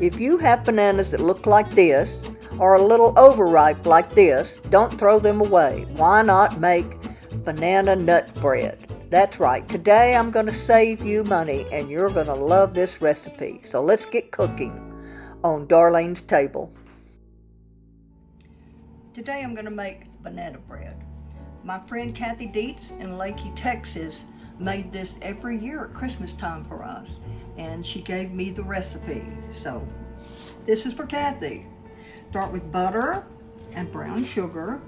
If you have bananas that look like this, or a little overripe like this, don't throw them away. Why not make banana nut bread? That's right, today I'm going to save you money and you're going to love this recipe. So let's get cooking on Darlene's Table. Today I'm going to make banana bread. My friend Kathy Dietz in Lakey, Texas made this every year at Christmas time for us, and she gave me the recipe. So this is for Kathy. Start with butter and brown sugar.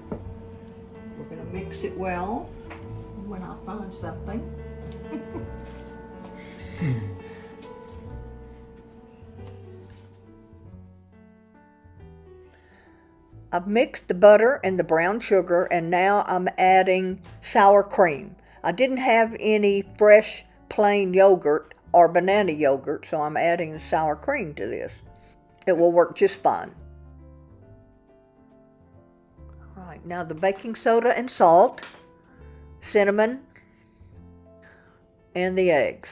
We're going to mix it well when I find something. I've mixed the butter and the brown sugar, and now I'm adding sour cream. I didn't have any fresh plain yogurt or banana yogurt, so I'm adding the sour cream to this. It will work just fine. All right, now the baking soda and salt, cinnamon, and the eggs.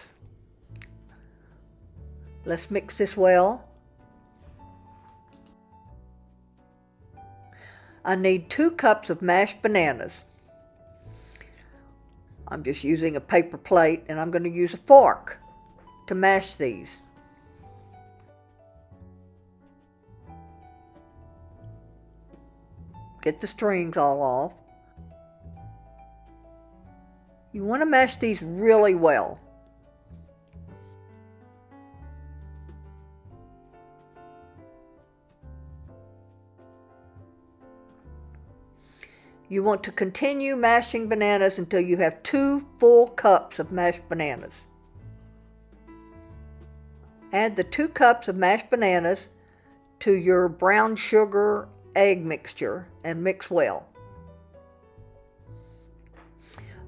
Let's mix this well. I need 2 cups of mashed bananas. I'm just using a paper plate, and I'm going to use a fork to mash these. Get the strings all off. You want to mash these really well. You want to continue mashing bananas until you have 2 full cups of mashed bananas. Add the 2 cups of mashed bananas to your brown sugar egg mixture and mix well.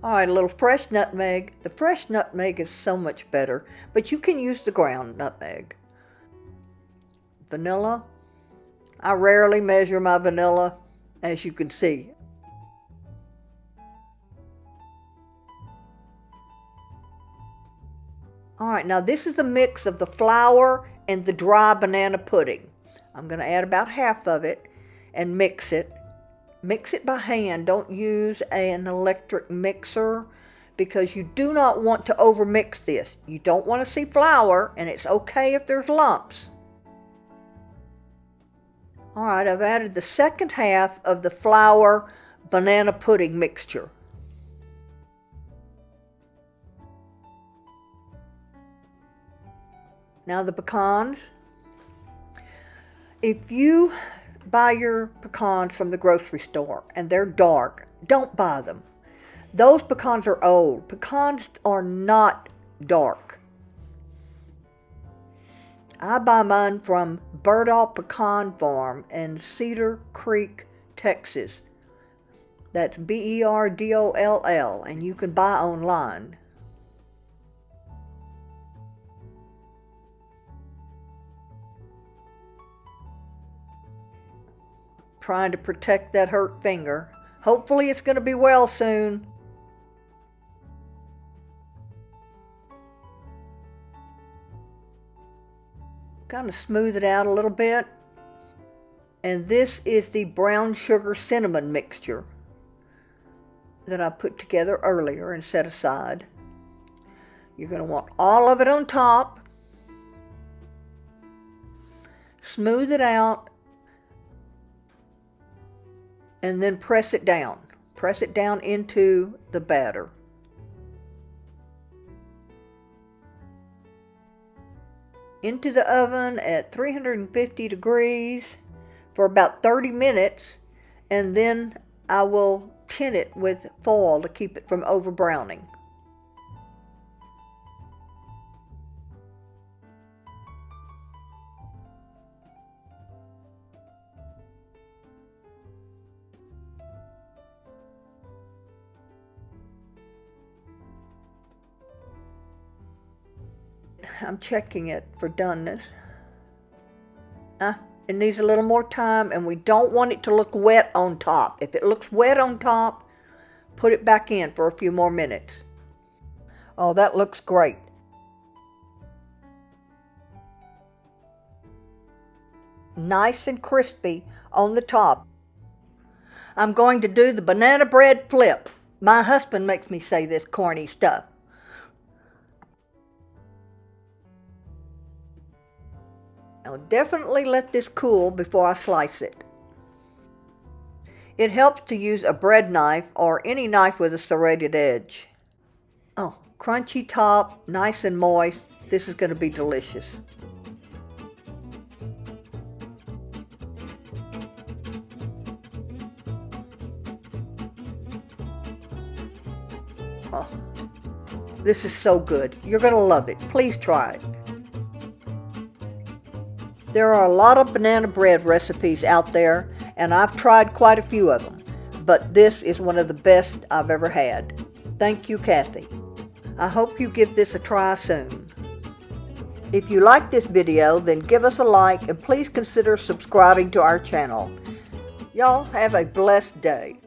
All right, a little fresh nutmeg. The fresh nutmeg is so much better, but you can use the ground nutmeg. Vanilla. I rarely measure my vanilla, as you can see. All right, now this is a mix of the flour and the dry banana pudding. I'm going to add about half of it and mix it. Mix it by hand. Don't use an electric mixer because you do not want to overmix this. You don't want to see flour, and it's okay if there's lumps. All right, I've added the second half of the flour banana pudding mixture. Now the pecans. If you buy your pecans from the grocery store and they're dark, don't buy them. Those pecans are old. Pecans are not dark. I buy mine from Berdahl Pecan Farm in Cedar Creek, Texas. That's Berdoll, and you can buy online. Trying to protect that hurt finger. Hopefully it's going to be well soon. Kind of smooth it out a little bit. And this is the brown sugar cinnamon mixture that I put together earlier and set aside. You're going to want all of it on top. Smooth it out. And then press it down. Press it down into the batter. Into the oven at 350 degrees for about 30 minutes, and then I will tin it with foil to keep it from over browning. I'm checking it for doneness. It needs a little more time, and we don't want it to look wet on top. If it looks wet on top, put it back in for a few more minutes. Oh, that looks great. nice and crispy on the top. I'm going to do the banana bread flip. My husband makes me say this corny stuff. I'll definitely let this cool before I slice it. It helps to use a bread knife or any knife with a serrated edge. Oh, crunchy top, nice and moist. This is going to be delicious. Oh, this is so good. You're going to love it. Please try it. There are a lot of banana bread recipes out there, and I've tried quite a few of them, but this is one of the best I've ever had. Thank you, Kathy. I hope you give this a try soon. If you like this video, then give us a like and please consider subscribing to our channel. Y'all have a blessed day.